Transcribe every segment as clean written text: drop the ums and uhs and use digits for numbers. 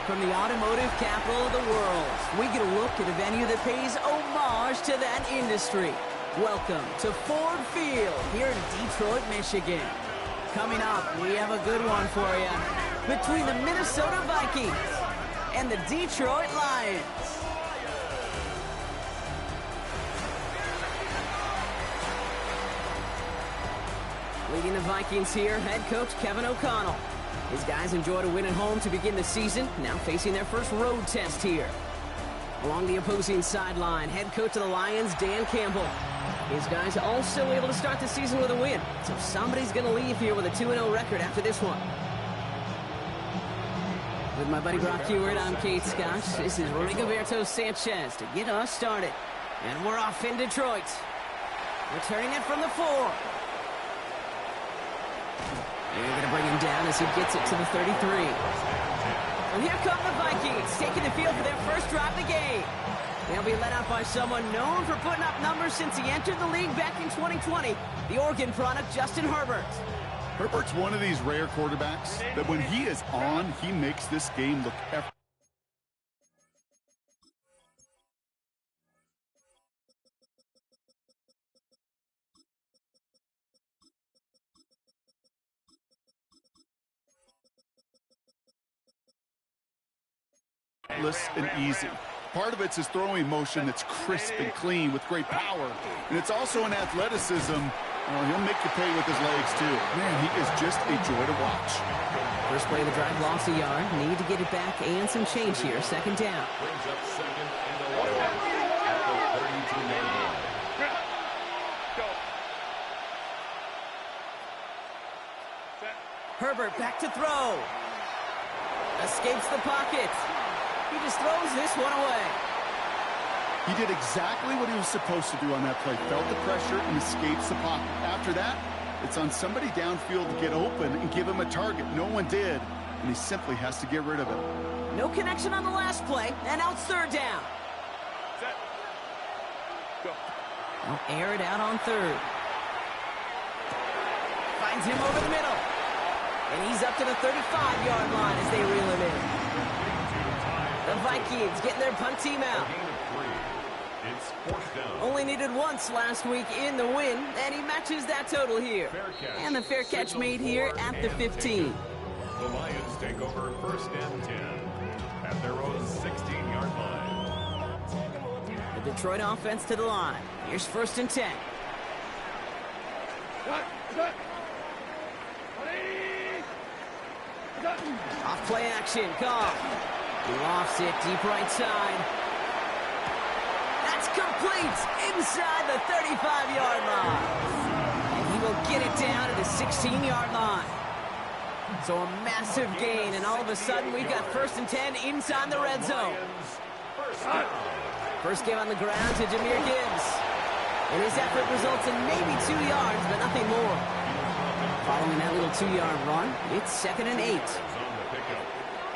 from the automotive capital of the world, we get a look at a venue that pays homage to that industry. Welcome to Ford Field here in Detroit, Michigan. Coming up, we have a good one for you between the Minnesota Vikings and the Detroit Lions. Leading the Vikings here, head coach Kevin O'Connell. His guys enjoyed a win at home to begin the season, now facing their first road test here. Along the opposing sideline, head coach of the Lions, Dan Campbell. His guys also able to start the season with a win, so somebody's going to leave here with a 2-0 record after this one. With my buddy Brock Heward, I'm Kate Scott. This is Rigoberto Sanchez to get us started. And we're off in Detroit. Returning it from the 4. They're going to bring him down as he gets it to the 33. Well, here come the Vikings, taking the field for their first drive of the game. They'll be led out by someone known for putting up numbers since he entered the league back in 2020, the Oregon product, Justin Herbert. Herbert's one of these rare quarterbacks that when he is on, he makes this game look effortless. And easy. Part of it's his throwing motion that's crisp and clean with great power. And it's also an athleticism. He'll make you pay with his legs, too. Man, he is just a joy to watch. First play of the drive, lost a yard. Need to get it back and some change here. Second down. Brings up second and 11 at the 32-yard line. Herbert back to throw. Escapes the pocket. He just throws this one away. He did exactly what he was supposed to do on that play. Felt the pressure and escapes the pocket. After that, it's on somebody downfield to get open and give him a target. No one did, and he simply has to get rid of it. No connection on the last play, and now it's third down. Set. Go. They'll air it out on third. Finds him over the middle. And he's up to the 35-yard line as they reel him in. The Vikings getting their punt team out. Only needed once last week in the win, and he matches that total here. And the fair catch made here at the 15. The Lions take over first and 10 at their own 16-yard line. The Detroit offense to the line. Here's first and 10. Off play action, Goff. Lofts it deep right side. That's complete inside the 35-yard line. And he will get it down to the 16-yard line. So a massive gain, and all of a sudden we've got first and 10 inside the red zone. First game on the ground to Jahmyr Gibbs. And his effort results in maybe 2 yards, but nothing more. Following that little 2-yard run, it's second and 8.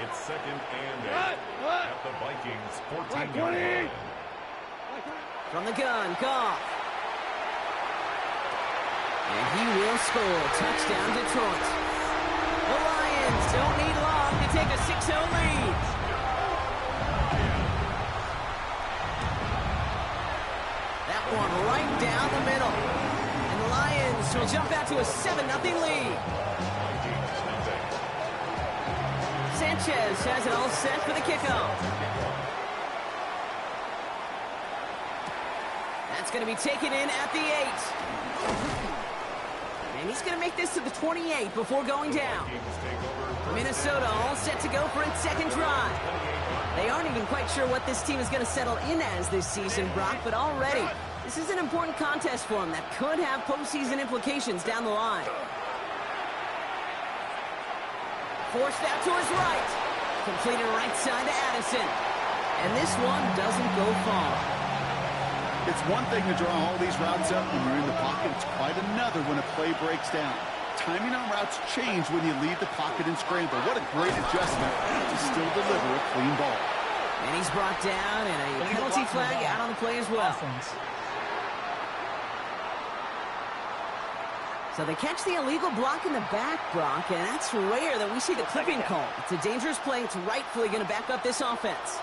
It's second and 8 at the Vikings 14-yard line. From the gun, Goff. And he will score. Touchdown, Detroit. The Lions don't need long to take a 6-0 lead. That one right down the middle. And the Lions will jump out to a 7-0 lead. Sanchez has it all set for the kickoff. That's going to be taken in at the 8. And he's going to make this to the 28 before going down. Minnesota all set to go for its second drive. They aren't even quite sure what this team is going to settle in as this season, Brock, but already this is an important contest for them that could have postseason implications down the line. Forced out to his right. Completed right side to Addison. And this one doesn't go far. It's one thing to draw all these routes up when you're in the pocket. It's quite another when a play breaks down. Timing on routes change when you leave the pocket and scramble. What a great adjustment to still deliver a clean ball. And he's brought down, and a penalty flag out on the play as well. So they catch the illegal block in the back, Brock, and that's rare that we see the clipping call. It's a dangerous play. It's rightfully going to back up this offense.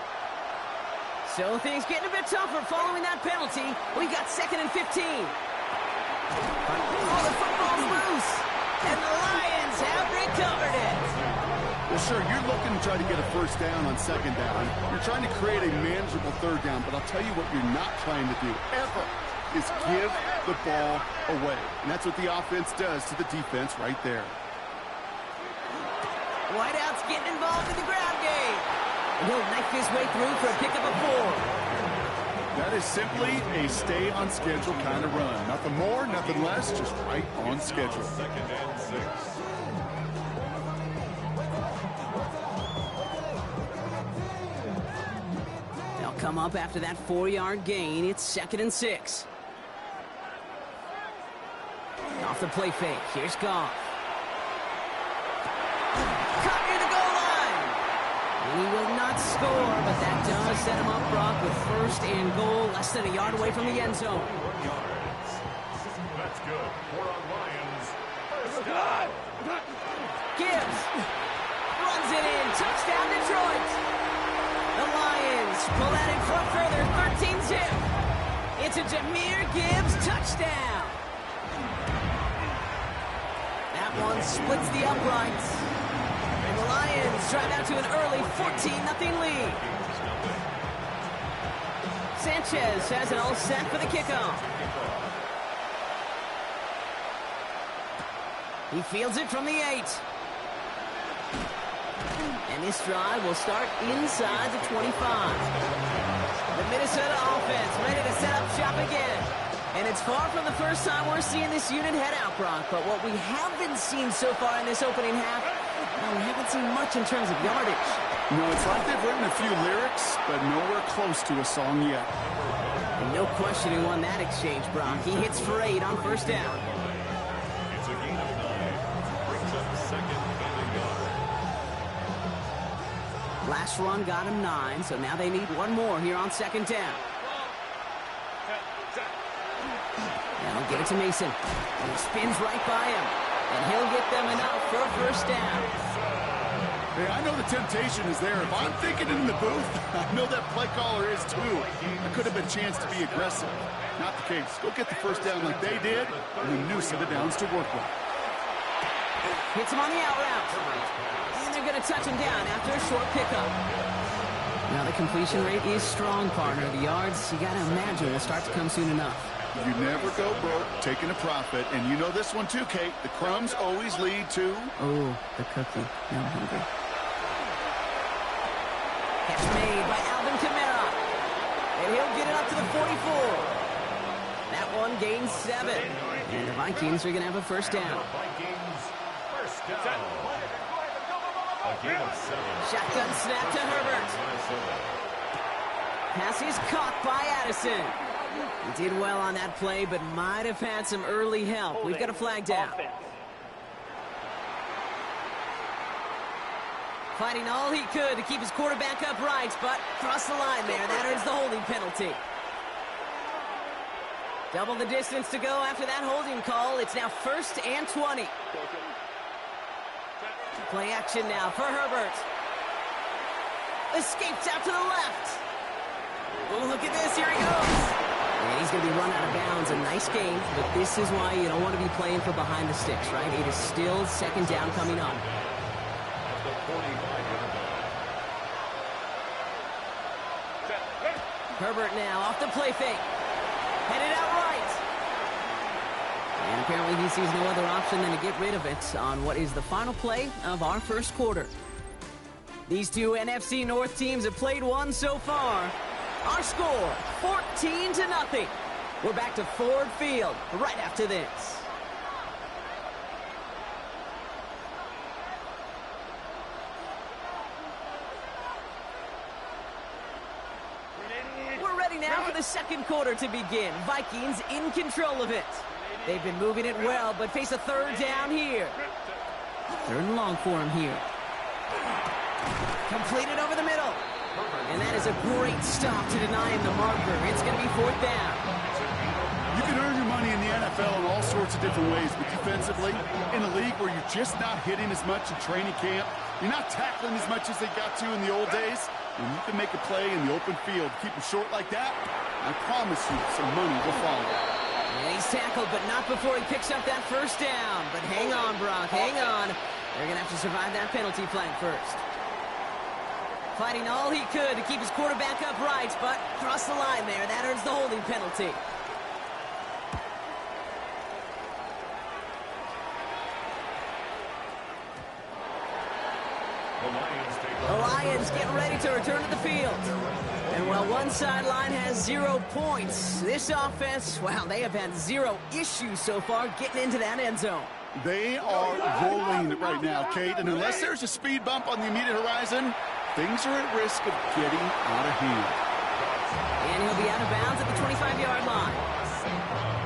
So things getting a bit tougher following that penalty. We got 2nd and 15. Oh, the football's loose. And the Lions have recovered it. Well, sure, you're looking to try to get a first down on 2nd down. You're trying to create a manageable 3rd down, but I'll tell you what you're not trying to do, ever, is give the ball away. And that's what the offense does to the defense right there. Whiteout's getting involved in the ground game. And he'll knife his way through for a pickup of 4. That is simply a stay-on-schedule kind of run. Nothing more, nothing less, just right on schedule. 2nd and 6. They'll come up after that 4-yard gain. It's 2nd and 6. Off the play fake. Here's Goff. Caught near the goal line. And he will not score, but that does set him up, Brock, with 1st and goal, less than a yard away from the end zone. 41 yards. That's good. 4 on Lions. First down. Gibbs runs it in. Touchdown, Detroit. The Lions pull that in front further. 13-zip. It's a Jahmyr Gibbs touchdown. That one splits the uprights. And the Lions drive out to an early 14-0 lead. Sanchez has it all set for the kickoff. He fields it from the 8. And this drive will start inside the 25. The Minnesota offense ready to set up shop again. And it's far from the first time we're seeing this unit head out, Brock. But what we haven't seen so far in this opening half, well, we haven't seen much in terms of yardage. No, it's like they've written a few lyrics, but nowhere close to a song yet. And no question who won that exchange, Brock. He hits for 8 on 1st down. It's a gain of 9. Brings up 2nd and a yard. Last run got him 9, so now they need one more here on 2nd down. Now he'll get it to Mason. And he spins right by him. And he'll get them enough for a 1st down. Hey, I know the temptation is there. If I'm thinking in the booth, I know that play caller is too. There could have been a chance to be aggressive. Not the case. Go get the 1st down like they did, and a new set of downs to work with. Hits him on the out route. And they're going to touch him down after a short pickup. Now the completion rate is strong, partner. The yards, you got to imagine, will start to come soon enough. You never go broke taking a profit, and you know this one too, Kate. The crumbs always lead to... Oh, the cookie. Now I'm hungry. Catch made by Alvin Kamara. And he'll get it up to the 44. That one gains 7. And the Vikings are going to have a 1st down. Vikings, 1st down. A gain of 7. Shotgun snap to Herbert. Pass is caught by Addison. He did well on that play, but might have had some early help. We've got a flag down. Fighting all he could to keep his quarterback upright, but crossed the line there. That earns the holding penalty. Double the distance to go after that holding call. It's now 1st and 20. Play action now for Herbert. Escapes out to the left. Oh, look at this. Here he goes. And he's going to be run out of bounds. A nice game, but this is why you don't want to be playing for behind the sticks, right? It is still 2nd down coming up. Herbert now off the play fake. Headed out right. And apparently he sees no other option than to get rid of it on what is the final play of our 1st quarter. These two NFC North teams have played one so far. Our score, 14-0. We're back to Ford Field right after this. We're ready now for the 2nd quarter to begin. Vikings in control of it. They've been moving it well, but face a 3rd down here. 3rd and long for him here. Completed over the middle. And that is a great stop to deny him the marker. It's going to be 4th down. You can earn your money money in the NFL in all sorts of different ways, but defensively, in a league where you're just not hitting as much in training camp, you're not tackling as much as they got to in the old days, when you can make a play in the open field, keep them short like that, I promise you some money will follow. Yeah, he's tackled, but not before he picks up that first down. But hang on, Brock, hang on. They're going to have to survive that penalty flag first. Fighting all he could to keep his quarterback upright, but crossed the line there. That earns the holding penalty. The Lions get ready to return to the field. And while one sideline has 0 points, this offense, well, they have had 0 issues so far getting into that end zone. They are rolling right now, Kate, and unless there's a speed bump on the immediate horizon, things are at risk of getting out of hand. And he'll be out of bounds at the 25-yard line.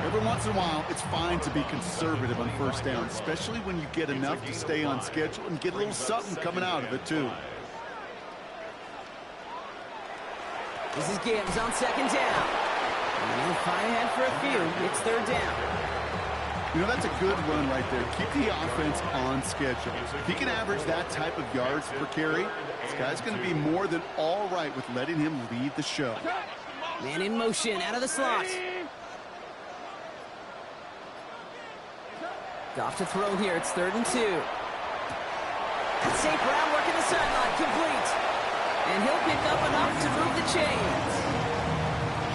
Every once in a while, it's fine to be conservative on first down, especially when you get enough to stay on schedule and get a little something coming out of it, too. This is Gibbs on second down. And he'll fight ahead for a few. It's third down. You know, that's a good run right there. Keep the offense on schedule. If he can average that type of yards per carry, this guy's going to be more than all right with letting him lead the show. Man in motion, out of the slot. Goff to throw here. It's 3rd and 2. That's St. Brown working the sideline. Complete. And he'll pick up enough to move the chains.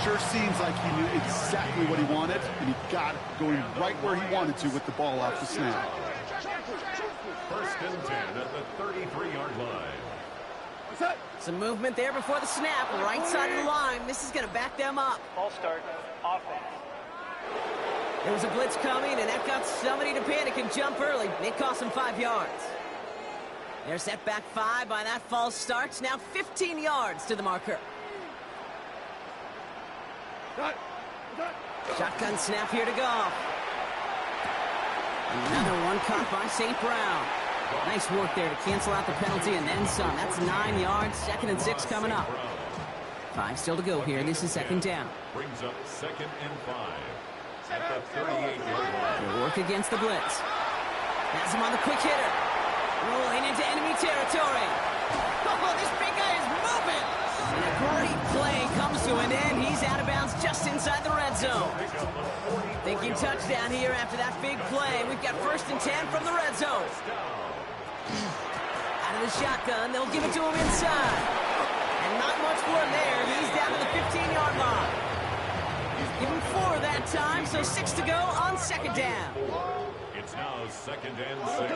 Sure seems like he knew exactly what he wanted, and he got it going right where he wanted to with the ball off the snap. 1st and 10 at the 33-yard line. Some movement there before the snap. Right side of the line. This is going to back them up. Ball start. Offense. There was a blitz coming, and that got somebody to panic and jump early. It cost them 5 yards. They're set back 5 by that false start. Now 15 yards to the marker. Shotgun snap here to Goff. Another one caught by St. Brown. Nice work there to cancel out the penalty and then some. That's 9 yards. 2nd and 6 coming up. 5 still to go here. This is 2nd down. Brings up 2nd and 5 at the 38-yard line. They'll work against the blitz. Has him on the quick hitter. Rolling into enemy territory. Oh, this big guy is moving. And a great play comes to an end. He's out of bounds just inside the red zone. Thinking touchdown here after that big play. We've got 1st and 10 from the red zone. Out of the shotgun, they'll give it to him inside. And not much more there. He's down to the 15-yard line. Give him 4 that time, so 6 to go on 2nd down. It's now 2nd and 6.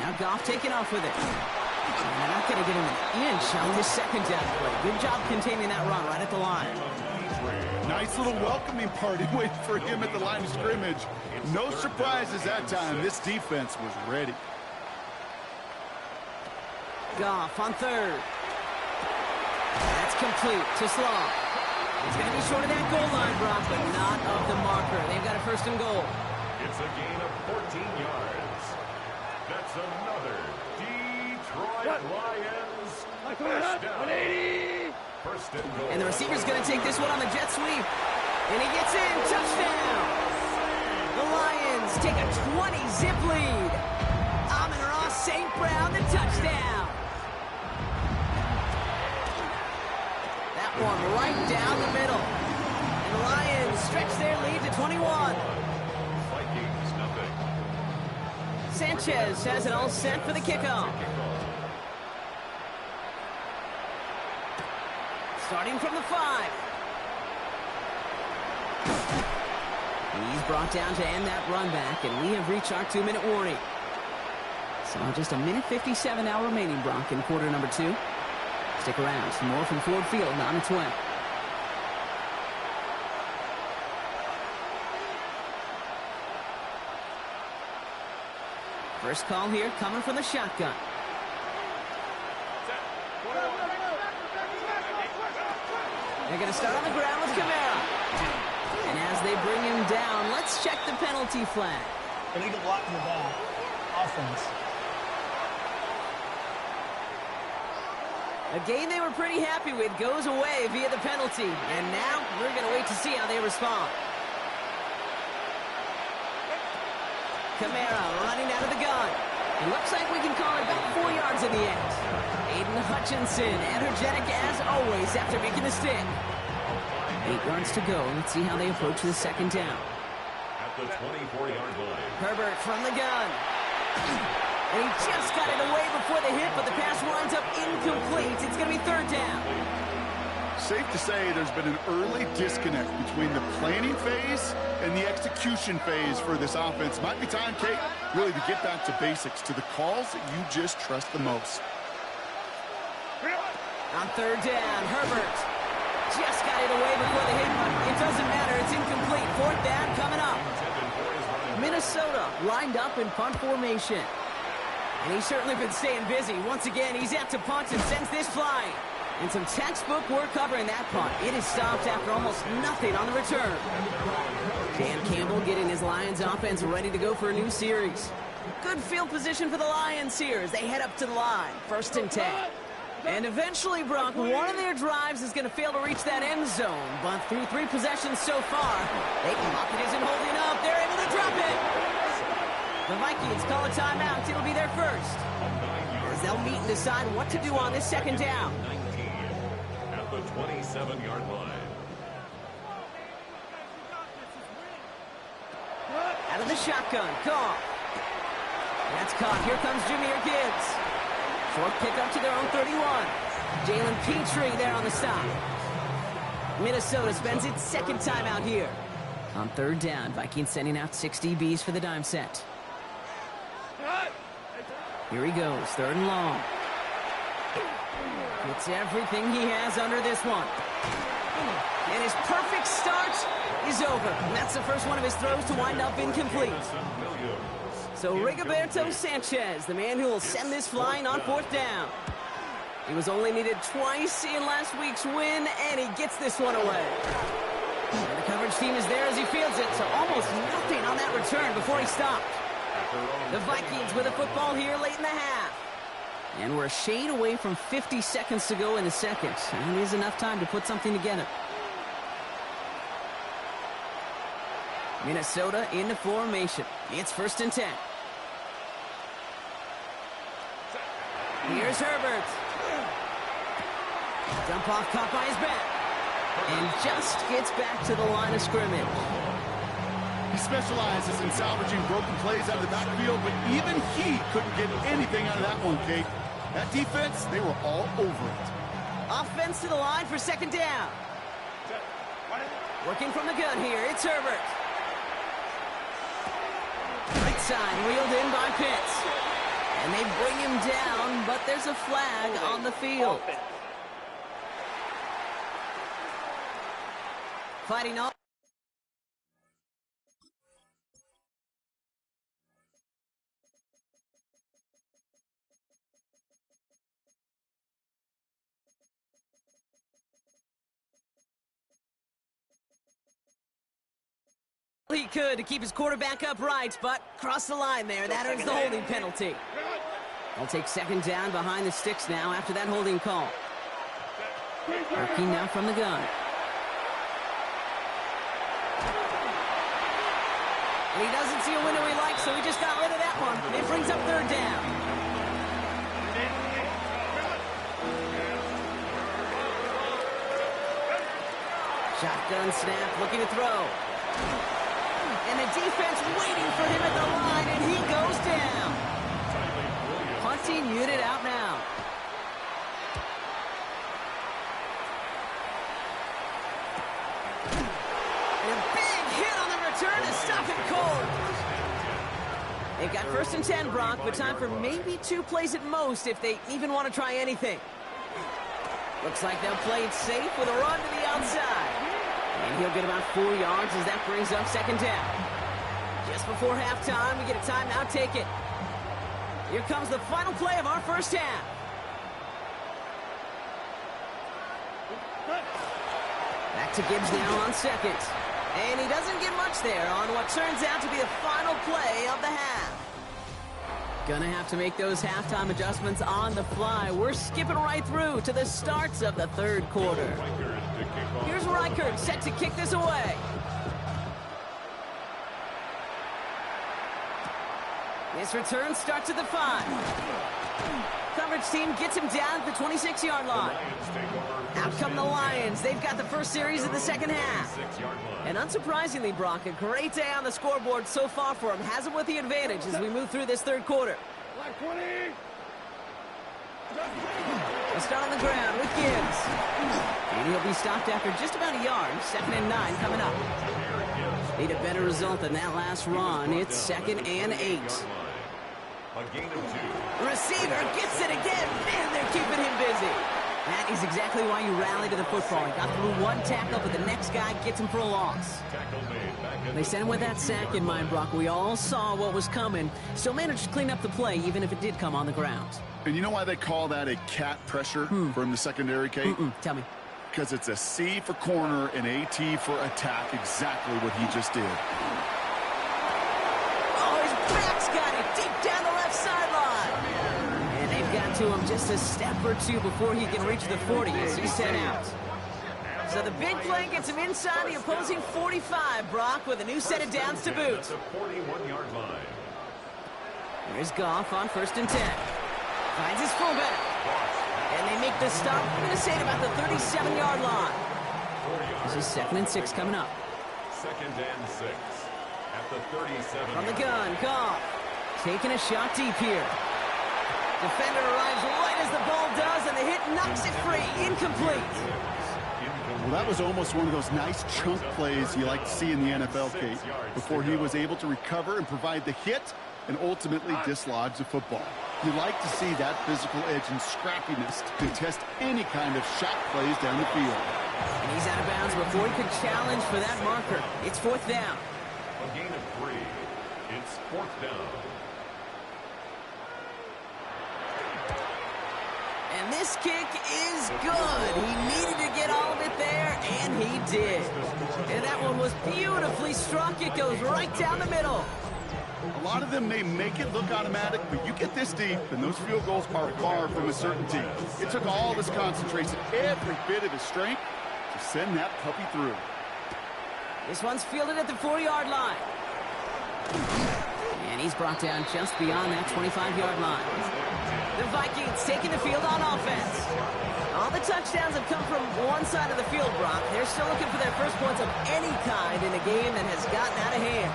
Now Goff taking off with it. And they're not going to give him an inch on this 2nd down play. Good job containing that run right at the line. Nice little welcoming party waiting for him at the line of scrimmage. No surprises that time. This defense was ready. Goff on 3rd. That's complete to Slaw. He's going to be short of that goal line, Brock, but not of the marker. They've got a 1st and goal. It's a gain of 14 yards. That's another Detroit Lions first down. 1st and goal. And the receiver's going to take this one on the jet sweep. And he gets in. Touchdown. The Lions take a 20-zip lead. Amon-Ra St. Brown, the touchdown. That one right down the middle. And the Lions stretch their lead to 21. Vikings nothing. Sanchez has it all set for the kickoff. Starting from the 5. He's brought down to end that run back, and we have reached our 2-minute warning. So just 1:57 now remaining, Brock, in quarter number 2. Stick around. Some more from Ford Field on its way. First call here coming from the shotgun. They're going to start on the ground with Kamara. And as they bring him down, let's check the penalty flag. Illegal block in the back. Offense. A game they were pretty happy with goes away via the penalty. And now we're going to wait to see how they respond. Kamara running out of the gun. It looks like we can call it about 4 yards in the end. Aiden Hutchinson, energetic as always after making the stick. 8 yards to go. Let's see how they approach the second down. At the 24-yard line. Herbert from the gun. And he just got it away before the hit, but the pass winds up incomplete. It's going to be third down. Safe to say there's been an early disconnect between the planning phase and the execution phase for this offense. Might be time, Kate, really to get back to basics, to the calls that you just trust the most. On third down, Herbert just got it away before the hit, but it doesn't matter. It's incomplete. Fourth down coming up. Minnesota lined up in punt formation. And he's certainly been staying busy. Once again, he's out to punt and sends this flying. And some textbook work covering that punt. It is stopped after almost nothing on the return. Dan Campbell getting his Lions offense ready to go for a new series. Good field position for the Lions here as they head up to the line. 1st and 10. And eventually, Brock, one of their drives is going to fail to reach that end zone. But through 3 possessions so far, the pocket isn't holding up. They're able to drop it. The Vikings call a timeout. It'll be their first. As they'll meet and decide what to do on this second down. At the 27-yard line. Out of the shotgun, Goff. That's caught. Here comes Jahmyr Gibbs. Short pickup to their own 31. Jalen Petrie there on the stop. Minnesota spends its second time out here. On third down, Vikings sending out 6 DBs for the dime set. Here he goes, 3rd and long. It's everything he has under this one. And his perfect start is over. And that's the first one of his throws to wind up incomplete. So Rigoberto Sanchez, the man who will send this flying on 4th down. He was only needed twice in last week's win, and he gets this one away. And the coverage team is there as he fields it, so almost nothing on that return before he stopped. The Vikings with a football here late in the half. And we're a shade away from 50 seconds to go in the second. And it is enough time to put something together. Minnesota into formation. It's 1st and 10. Here's Herbert. Dump off caught by his back. And just gets back to the line of scrimmage. He specializes in salvaging broken plays out of the backfield, but even he couldn't get anything out of that one, Kate. That defense, they were all over it. Offense to the line for second down. Working from the gun here, it's Herbert. Right side, reeled in by Pitts. And they bring him down, but there's a flag on the field. Fighting off. He could to keep his quarterback upright, but crossed the line there. That earns the holding penalty. They'll take second down behind the sticks now after that holding call. Working now from the gun. And he doesn't see a window he likes, so he just got rid of that one. It brings up third down. Shotgun snap, looking to throw. And the defense waiting for him at the line, and he goes down. Punting unit out now. And a big hit on the return to stop him cold. They've got 1st and 10, Brock, but time for maybe 2 plays at most if they even want to try anything. Looks like they'll play it safe with a run to the outside. And he'll get about 4 yards as that brings up second down. Just before halftime, we get a timeout taken. Here comes the final play of our first half. Back to Gibbs now on second. And he doesn't get much there on what turns out to be the final play of the half. Gonna have to make those halftime adjustments on the fly. We're skipping right through to the starts of the third quarter. Here's Reichert set to kick this away. This return starts at the 5. Coverage team gets him down at the 26-yard line. Out come the Lions. They've got the first series of the second half. And unsurprisingly, Brock, a great day on the scoreboard so far for him. Has them with the advantage as we move through this third quarter. We'll start on the ground with Gibbs. And he'll be stopped after just about a yard. 2nd and 9 coming up. Need a better result than that last run. It's 2nd and 8. A gain of 2. Receiver gets it again. Man, they're keeping him busy. That is exactly why you rally to the football. He got through one tackle, but the next guy gets him for a loss. They sent him with that sack in mind, Brock. We all saw what was coming. Still managed to clean up the play, even if it did come on the ground. And you know why they call that a cat pressure from the secondary, Kate? Tell me. Because it's a C for corner and a T for attack, exactly what he just did. Oh, his back's got it deep down the left sideline. And they've got to him just a step or two before he can reach the 40 as he's sent out. So the big play gets him inside the opposing 45, Brock, with a new set of downs to boot. The 41-yard line. Here's Goff on 1st and 10. Finds his fullback. And they make the stop, I'm going to say, at about the 37-yard line. This is 2nd and 6 coming up. 2nd and 6 at the 37. From the gun, Goff taking a shot deep here. Defender arrives right as the ball does, and the hit knocks it free. Incomplete. Well, that was almost one of those nice chunk plays you like to see in the NFL, Kate, before he was able to recover and provide the hit and ultimately dislodge the football. You like to see that physical edge and scrappiness to contest any kind of shot plays down the field. And he's out of bounds before he could challenge for that marker. It's 4th down. A gain of 3. It's 4th down. And this kick is good. He needed to get all of it there, and he did. And that one was beautifully struck. It goes right down the middle. A lot of them may make it look automatic, but you get this deep, and those field goals are far from a certainty. It took all his concentration, every bit of his strength, to send that puppy through. This one's fielded at the 4-yard line. And he's brought down just beyond that 25-yard line. The Vikings taking the field on offense. All the touchdowns have come from one side of the field, Brock. They're still looking for their first points of any kind in a game that has gotten out of hand.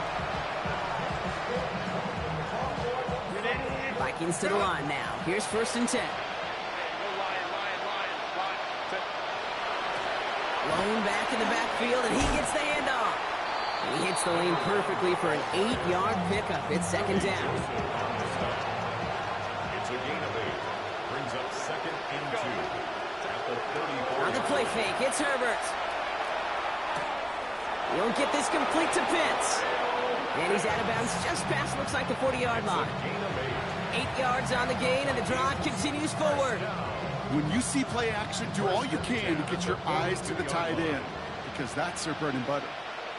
Vikings to the line now. Here's 1st and 10. Lone back in the backfield, and he gets the handoff. And he hits the lane perfectly for an 8-yard pickup. It's 2nd down. It's a gain of 8. Brings up 2nd and 2 at the 34. On the play fake, it's Herbert. He'll get this complete to Pitts. And he's out of bounds just past, looks like, the 40-yard line. 8 yards on the gain, and the drive continues forward. When you see play action, do all you can to get your eyes to the tight end, because that's their bread and butter.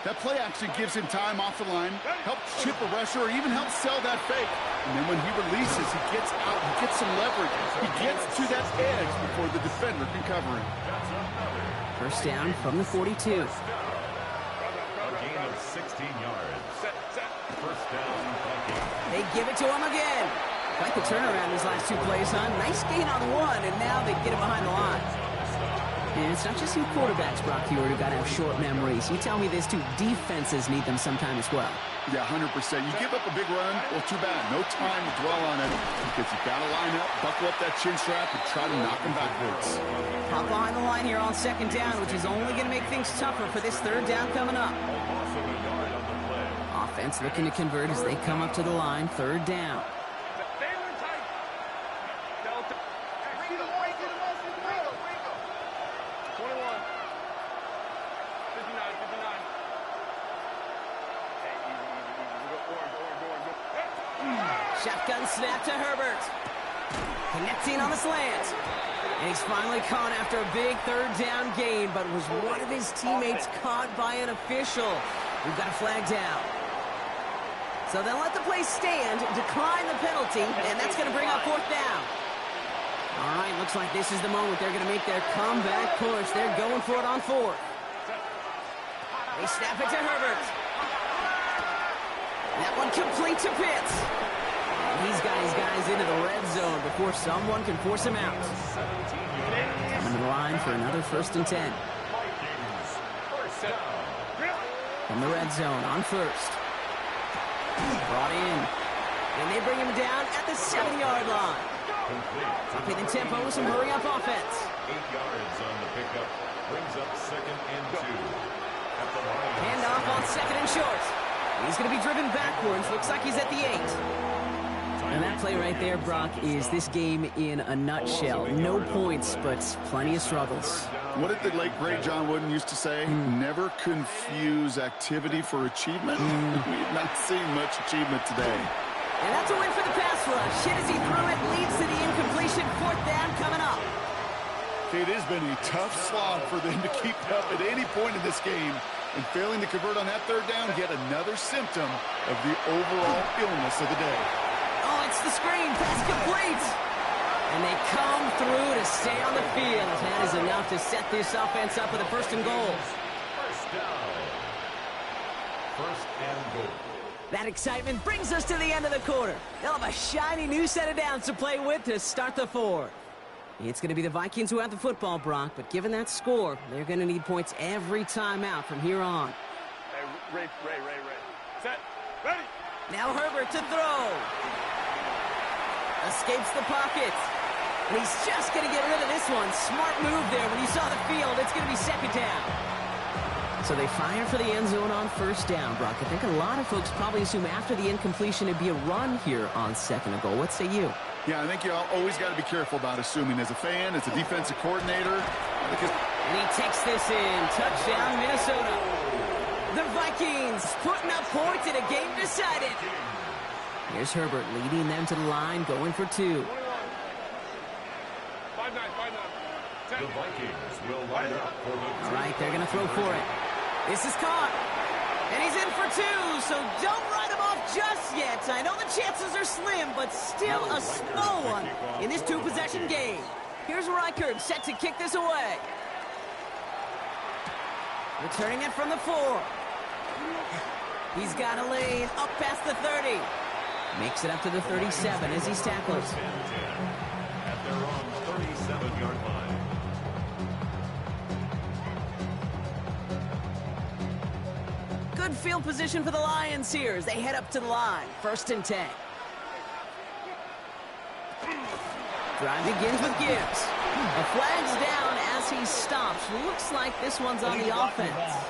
That play action gives him time off the line, helps chip a rusher, or even helps sell that fake. And then when he releases, he gets out, he gets some leverage. He gets to that edge before the defender can cover him. 1st down from the 42. A gain of 16 yards. 1st down, Vikings. They give it to him again. Quite the turnaround these last 2 plays, huh? Nice gain on one, and now they get him behind the line. And it's not just you quarterbacks, Brock, here who got to have short memories. You tell me this, too. Defenses need them sometime as well. Yeah, 100%. You give up a big run, well, too bad. No time to dwell on it, because you got to line up, buckle up that chin strap, and try to knock him backwards. Hop behind the line here on 2nd down, which is only going to make things tougher for this 3rd down coming up. Offense looking to convert as they come up to the line. 3rd down. Shotgun snap to Herbert. Connecting on the slant. And he's finally caught after a big 3rd down gain, but was one of his teammates caught by an official. We've got a flag down. So they'll let the play stand, decline the penalty, and that's going to bring up fourth down. All right, looks like this is the moment they're going to make their comeback push. They're going for it on fourth. They snap it to Herbert. That one complete to Pitts. And he's got his guys into the red zone before someone can force him out. Coming to the line for another 1st and 10. From the red zone on first. Brought in. And they bring him down at the 7-yard line. Upping the tempo with some hurry-up offense. 8 yards on the pickup. Brings up 2nd and 2. At the line. Handoff on 2nd and short. He's going to be driven backwards. Looks like he's at the 8. And that play right there, Brock, is this game in a nutshell. No points, but plenty of struggles. What did the late, great John Wooden used to say? Never confuse activity for achievement. We've not seen much achievement today. And that's a win for the pass rush. Hit as he threw it, leads to the incompletion. 4th down coming up. It has been a tough slog for them to keep up at any point in this game. And failing to convert on that 3rd down, yet another symptom of the overall illness of the day. Oh, it's the screen. Pass complete. And they come through to stay on the field. That is enough to set this offense up with a 1st and goal. 1st down. 1st and goal. That excitement brings us to the end of the quarter. They'll have a shiny new set of downs to play with to start the 4th. It's going to be the Vikings who have the football, Brock, but given that score, they're going to need points every time out from here on. Hey, Ray. Set. Ready. Now Herbert to throw. Escapes the pocket. And he's just going to get rid of this one. Smart move there. When you saw the field, it's going to be 2nd down. So they fire for the end zone on 1st down, Brock. I think a lot of folks probably assume after the incompletion it'd be a run here on 2nd and goal. What say you? Yeah, I think you always got to be careful about assuming as a fan, as a defensive coordinator. And he takes this in. Touchdown, Minnesota. The Vikings putting up points in a game decided. Here's Herbert leading them to the line, going for 2. 5-9. The Vikings will line up for the All right, they're going to throw for it. This is caught. And he's in for 2, so don't write him off just yet. I know the chances are slim, but still a small one in this 2-possession game. Here's Reichert set to kick this away. Returning it from the 4. He's got a lane up past the 30. Makes it up to the 37 as he's tackled. At their own 37-yard line. Good field position for the Lions here as they head up to the line. 1st and 10. Drive begins with Gibbs. A flag's down as he stops. Looks like this one's on the offense.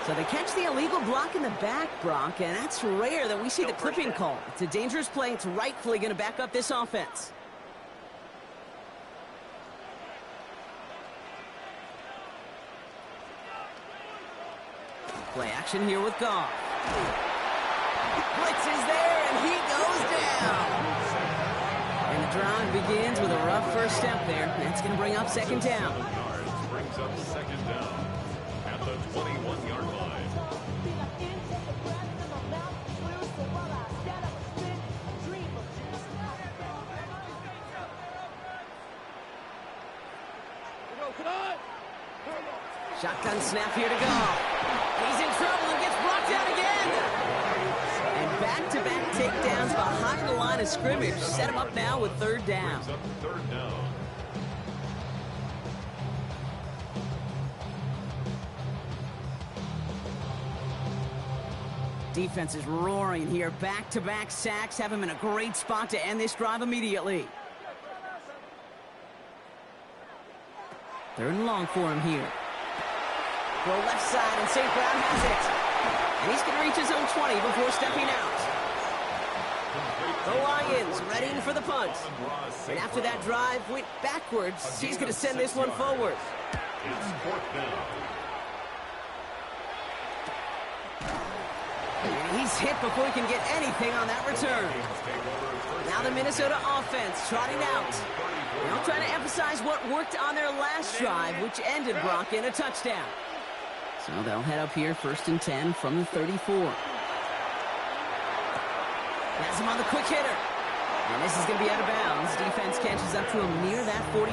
So they catch the illegal block in the back, Brock, and that's rare that we see the clipping call. It's a dangerous play. It's rightfully going to back up this offense. Play action here with Goff. Blitz is there, and he goes down. And the drive begins with a rough first step there. That's going to bring up 2nd down. Brings up 2nd down at the 21-yard line. Shotgun snap here to Goff. He's in trouble and gets brought down again. And back-to-back takedowns behind the line of scrimmage. Set him up now with 3rd down. Brings up 3rd down. Defense is roaring here. Back-to-back sacks have him in a great spot to end this drive immediately. 3rd and long for him here. Go left side, and St. Brown has it. And he's going to reach his own 20 before stepping out. The Lions ready for the punt. And after that drive went backwards, he's going to send this one forward. It's 4th down. And he's hit before he can get anything on that return. Now the Minnesota offense trotting out. Now trying to emphasize what worked on their last drive, which ended, Brock, in a touchdown. So they'll head up here, 1st and 10 from the 34. Has him on the quick hitter. And this is going to be out of bounds. Defense catches up to him near that 45.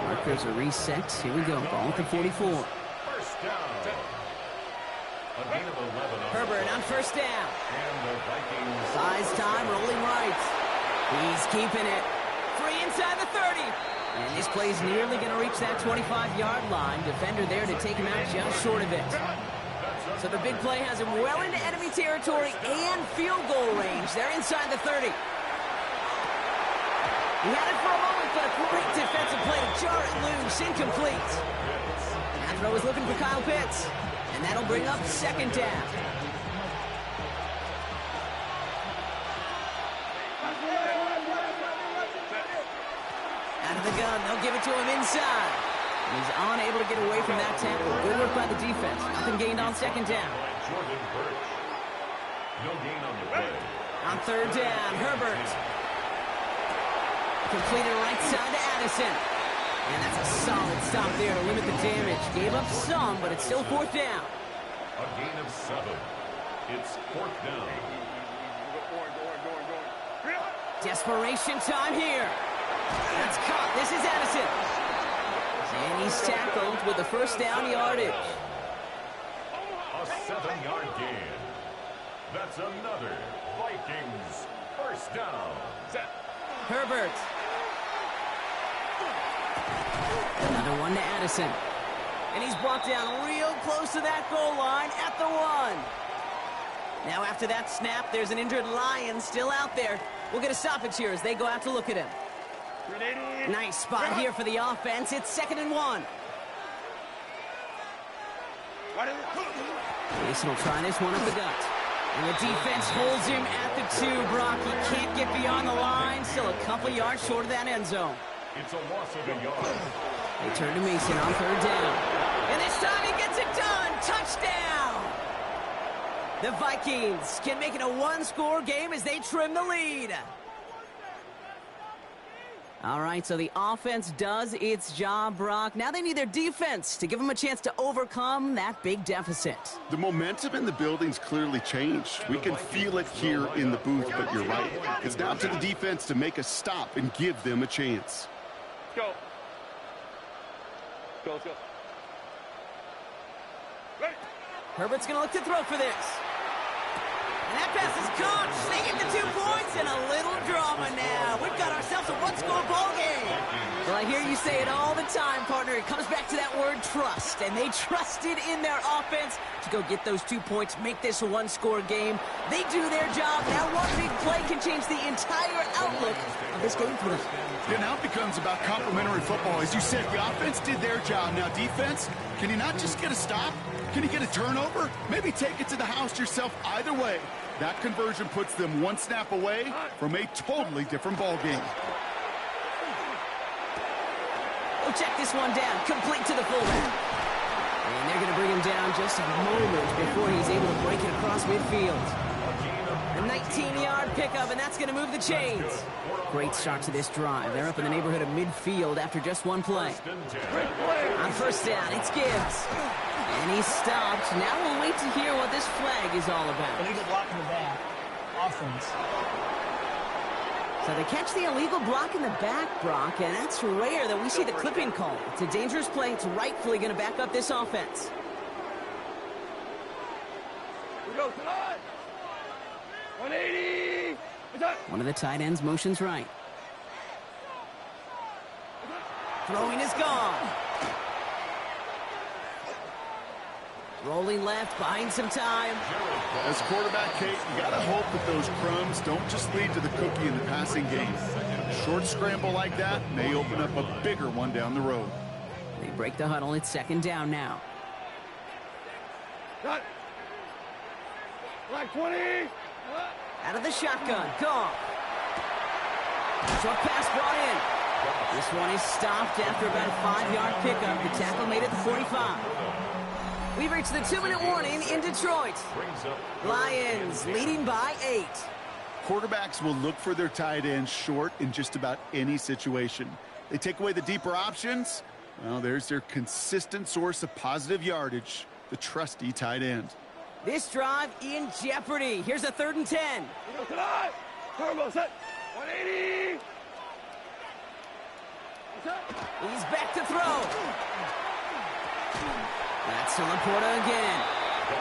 Markers are reset. Here we go. Ball at the 44. First down. A gain of 11. Herbert on first down. And the Vikings. Size time, rolling right. He's keeping it. Free inside the 30. And this play's nearly going to reach that 25-yard line. Defender there to take him out just short of it. So the big play has him well into enemy territory and field goal range. They're inside the 30. He had it for a moment, but a great defensive play to jar it loose. Incomplete. That throw is looking for Kyle Pitts. And that'll bring up 2nd down. Out of the gun, they'll give it to him inside. He's unable to get away from that tackle. Good work by the defense. Nothing gained on 2nd down. Jordan Birch. No gain on the play. On 3rd down, Herbert. Completed right side to Addison. And that's a solid stop there to limit the damage. Gave up some, but it's still 4th down. A gain of 7. It's 4th down. Desperation time here. That's caught. This is Addison. And he's tackled with the 1st down yardage. A 7-yard gain. That's another Vikings 1st down. Herbert. Another one to Addison. And he's brought down real close to that goal line at the 1. Now after that snap, there's an injured Lion still out there. We'll get a stoppage here as they go out to look at him. Nice spot here for the offense. It's 2nd and 1. Mason will try this one up the gut. And the defense holds him at the 2, Brock. He can't get beyond the line. Still a couple yards short of that end zone. It's a loss of a yard. They turn to Mason on 3rd down. And this time he gets it done. Touchdown! The Vikings can make it a 1-score game as they trim the lead. All right, so the offense does its job, Brock. Now they need their defense to give them a chance to overcome that big deficit. The momentum in the building's clearly changed. We can feel it here in the booth, but you're right. It's now to the defense to make a stop and give them a chance. Go. Let's go. Ready. Herbert's going to look to throw for this. And that pass is caught. They get the 2 points and a little drama now. We've got ourselves a 1-score ball game. Well, I hear you say it all the time, partner. It comes back to that word trust. And they trusted in their offense to go get those 2 points, make this a 1-score game. They do their job. Now one big play can change the entire outlook of this game for them. Yeah, now it becomes about complementary football. As you said, the offense did their job. Now defense, can you not just get a stop? Can you get a turnover? Maybe take it to the house yourself. Either way, that conversion puts them 1 snap away from a totally different ball game. We'll check this one down. Complete to the fullback. And they're going to bring him down just a moment before he's able to break it across midfield. A 19-yard pickup, and that's going to move the chains. Great start to this drive. They're up in the neighborhood of midfield after just 1 play. On 1st down, it's Gibbs. And he's stopped. Now we'll wait to hear what this flag is all about. Illegal block in the back. Offense. So they catch the illegal block in the back, Brock, and that's rare that we see the clipping call. It's a dangerous play. It's rightfully going to back up this offense. We go tonight. 180. One of the tight ends motions right. Throwing is gone. Rolling left, buying some time. As quarterback, Kate, you got to hope that those crumbs don't just lead to the cookie in the passing game. A short scramble like that may open up a bigger one down the road. They break the huddle. It's 2nd down now. Got it. Like 20. Out of the shotgun. Goff. Short pass brought in. This one is stopped after about a 5-yard pickup. The tackle made it to 45. We've reached the 2-minute warning in Detroit. Lions leading by 8. Quarterbacks will look for their tight ends short in just about any situation. They take away the deeper options, Well, there's their consistent source of positive yardage, the trusty tight end. This drive in jeopardy. Here's a 3rd and 10. Turbo set. 180. He's back to throw. That's to Laporta again.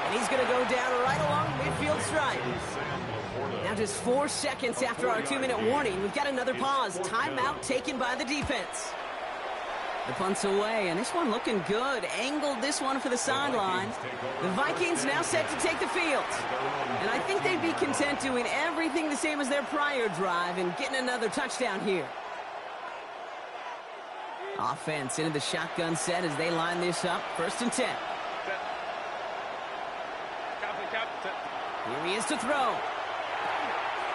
And he's going to go down right along midfield stripe. Now just 4 seconds after our 2-minute warning, we've got another pause. Timeout taken by the defense. The punt's away, and this one looking good. Angled this one for the sideline. The Vikings now set to take the field. And I think they'd be content doing everything the same as their prior drive and getting another touchdown here. Offense into the shotgun set as they line this up. 1st and 10. Here he is to throw.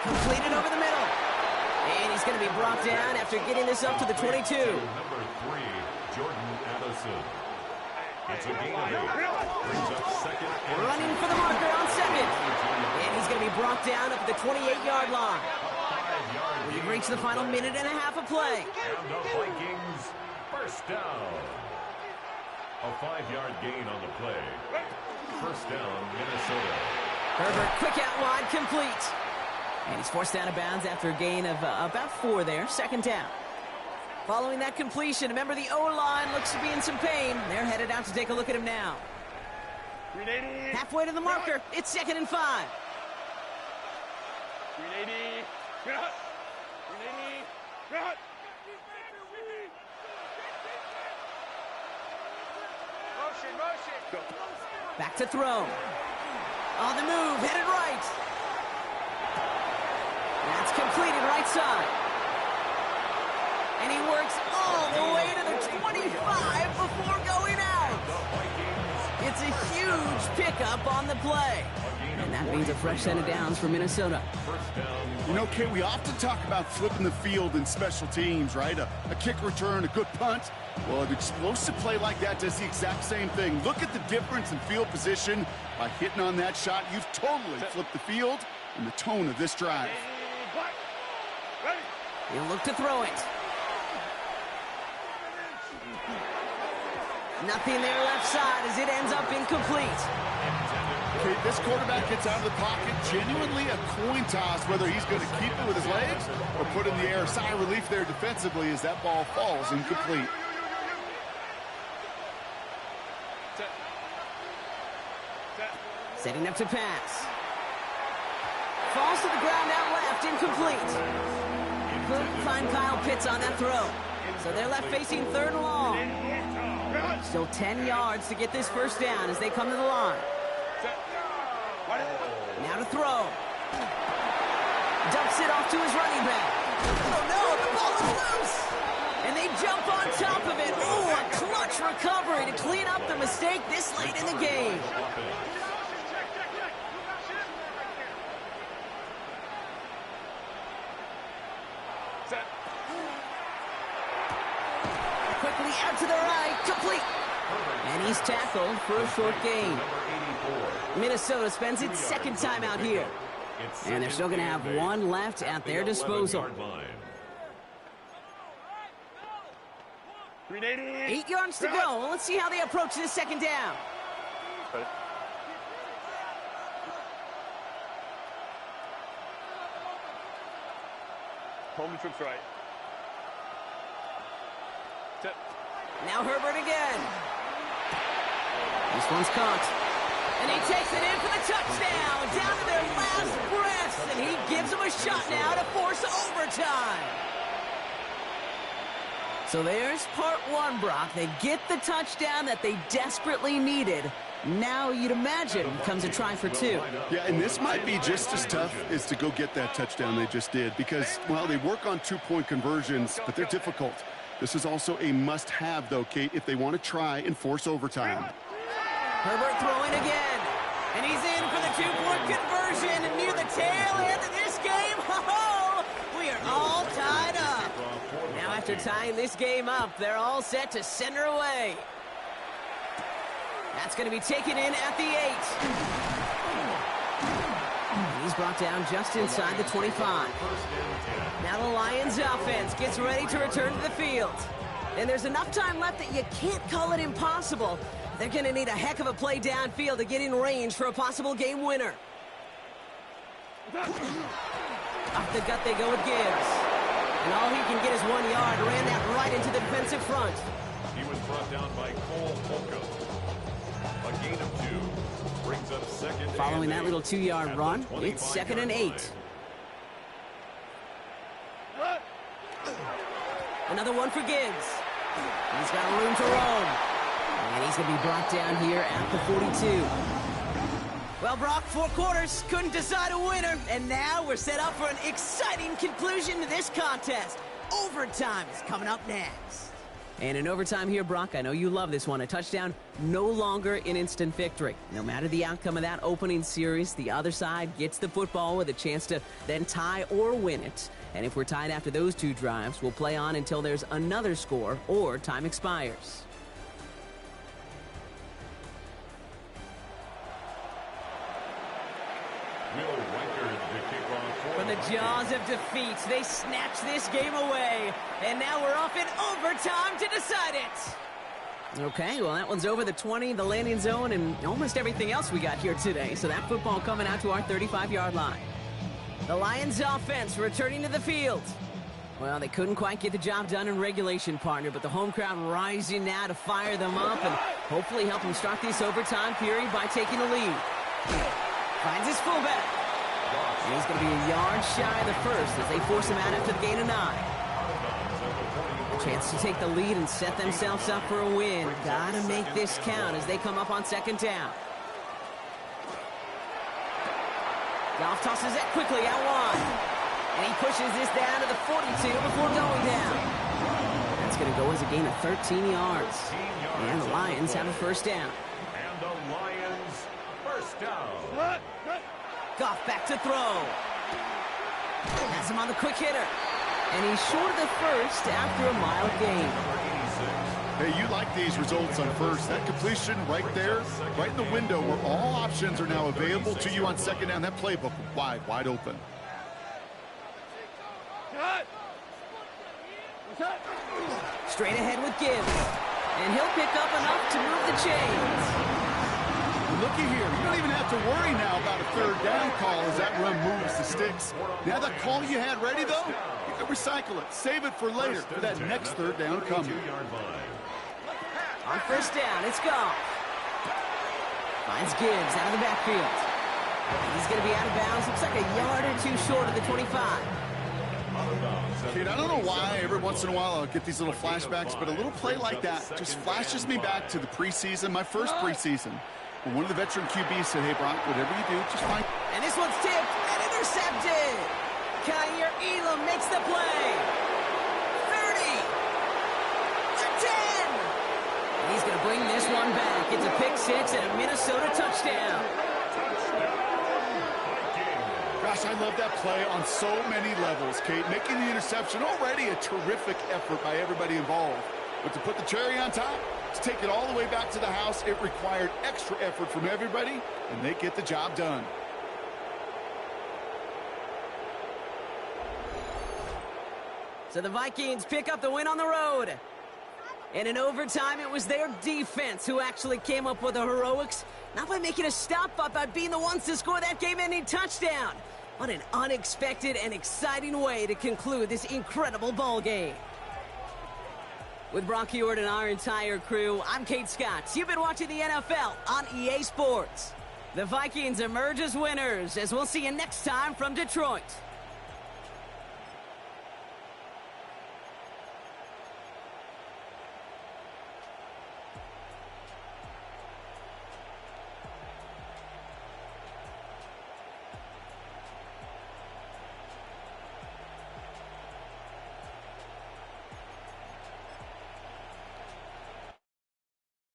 Completed over the middle. And he's going to be brought down after getting this up to the 22. Number 3, Jordan Addison. It's a gain of 8. Brings up 2nd and Running for the marker on 2nd. And he's going to be brought down up at the 28-yard line. We've reached the final minute and a half of play. And the Vikings first down. A 5-yard gain on the play. First down, Minnesota. Herbert quick out wide, complete. And he's forced out of bounds after a gain of about 4 there. 2nd down. Following that completion, remember the O-line looks to be in some pain. They're headed out to take a look at him now. Halfway to the marker. It's 2nd and 5. 380. Motion. Back to throw. On the move, headed right. That's completed right side. And he works all the way to the 25 before going out. It's a huge pickup on the play. And that means a fresh set of downs for Minnesota. You know, Kate, we often talk about flipping the field in special teams, right? A kick return, a good punt. Well, an explosive play like that does the exact same thing. Look at the difference in field position. By hitting on that shot, you've totally flipped the field and the tone of this drive. He'll look to throw it. Nothing there left side as it ends up incomplete. Okay, this quarterback gets out of the pocket, genuinely a coin toss whether he's going to keep it with his legs or put in the air. Sigh of relief there defensively as that ball falls incomplete. Setting up to pass. Falls to the ground out left, incomplete. Couldn't find Kyle Pitts on that throw. So they're left facing 3rd and long. Still 10 yards to get this first down as they come to the line. Now to throw. Dumps it off to his running back. Oh no, the ball is loose! And they jump on top of it. Oh, a clutch recovery to clean up the mistake this late in the game. Quickly out to the right, complete. And he's tackled for a short gain. Minnesota spends its 2nd time out here. And they're still going to have 1 left at their disposal. 8 yards to go. Well, let's see how they approach this 2nd down. Home trips right. Now Herbert again. This one's caught. And he takes it in for the touchdown. Down to their last breaths. And he gives them a shot now to force overtime. So there's part 1, Brock. They get the touchdown that they desperately needed. Now you'd imagine comes a try for 2. Yeah, and this might be just as tough as to go get that touchdown they just did because, well, they work on 2-point conversions, but they're difficult. This is also a must-have, though, Kate, if they want to try and force overtime. Herbert throwing again. And he's in for the 2-point conversion. And near the tail end of this game, we are all tied up. Now after tying this game up, they're all set to send her away. That's going to be taken in at the 8. He's brought down just inside the 25. Now the Lions offense gets ready to return to the field. And there's enough time left that you can't call it impossible. They're going to need a heck of a play downfield to get in range for a possible game winner. Off the gut they go with Gibbs. And all he can get is 1 yard. Ran that right into the defensive front. He was brought down by Cole Holcomb. A gain of 2 brings up second. Following that little 2-yard run, it's 2nd and 8. Another one for Gibbs. He's got room to roam. And he's going to be brought down here at the 42. Well, Brock, 4 quarters, couldn't decide a winner. And now we're set up for an exciting conclusion to this contest. Overtime is coming up next. And in overtime here, Brock, I know you love this one. A touchdown, no longer an instant victory. No matter the outcome of that opening series, the other side gets the football with a chance to then tie or win it. And if we're tied after those 2 drives, we'll play on until there's another score or time expires. From the jaws of defeat, they snatch this game away. And now we're off in overtime to decide it. Okay, well, that one's over the 20, the landing zone, and almost everything else we got here today. So that football coming out to our 35-yard line. The Lions offense returning to the field. Well, they couldn't quite get the job done in regulation, partner, but the home crowd rising now to fire them up and hopefully help them start this overtime period by taking the lead. Finds his fullback. And he's going to be a yard shy of the first as they force him out after the gain of 9. A chance to take the lead and set themselves up for a win. Gotta make this count as they come up on 2nd down. Goff tosses it quickly out wide. And he pushes this down to the 42 before going down. That's going to go as a gain of 13 yards. And the Lions have a 1st down. And the Lions first down. Goff back to throw. Has him on the quick hitter. And he's short of the first after a mild gain. Hey, you like these results on first. That completion right there, right in the window where all options are now available to you on 2nd down. That playbook wide open. Straight ahead with Gibbs. And he'll pick up enough to move the chains. Looky here, you don't even have to worry now about a 3rd down call as that run moves the sticks. Now that call you had ready, though, you can recycle it. Save it for later for that next 3rd down coming. On 1st down, it's Goff. Finds Gibbs out of the backfield. And he's going to be out of bounds. Looks like a yard or 2 short of the 25. Kid, I don't know why every once in a while I'll get these little flashbacks, but a little play like that just flashes me back to the preseason, my first preseason. When one of the veteran QBs said, hey, Brock, whatever you do, just find... And this one's tipped and intercepted. Kyer Elam makes the play. 30. The 10. And he's going to bring this one back. It's a pick-6 and a Minnesota touchdown. Gosh, I love that play on so many levels, Kate. Making the interception, already a terrific effort by everybody involved. But to put the cherry on top, to take it all the way back to the house, it required extra effort from everybody, and they get the job done. So the Vikings pick up the win on the road. And in overtime, it was their defense who actually came up with the heroics. Not by making a stop, but by being the ones to score that game-ending touchdown. What an unexpected and exciting way to conclude this incredible ball game. With Brock Heward and our entire crew, I'm Kate Scott. You've been watching the NFL on EA Sports. The Vikings emerge as winners, as we'll see you next time from Detroit.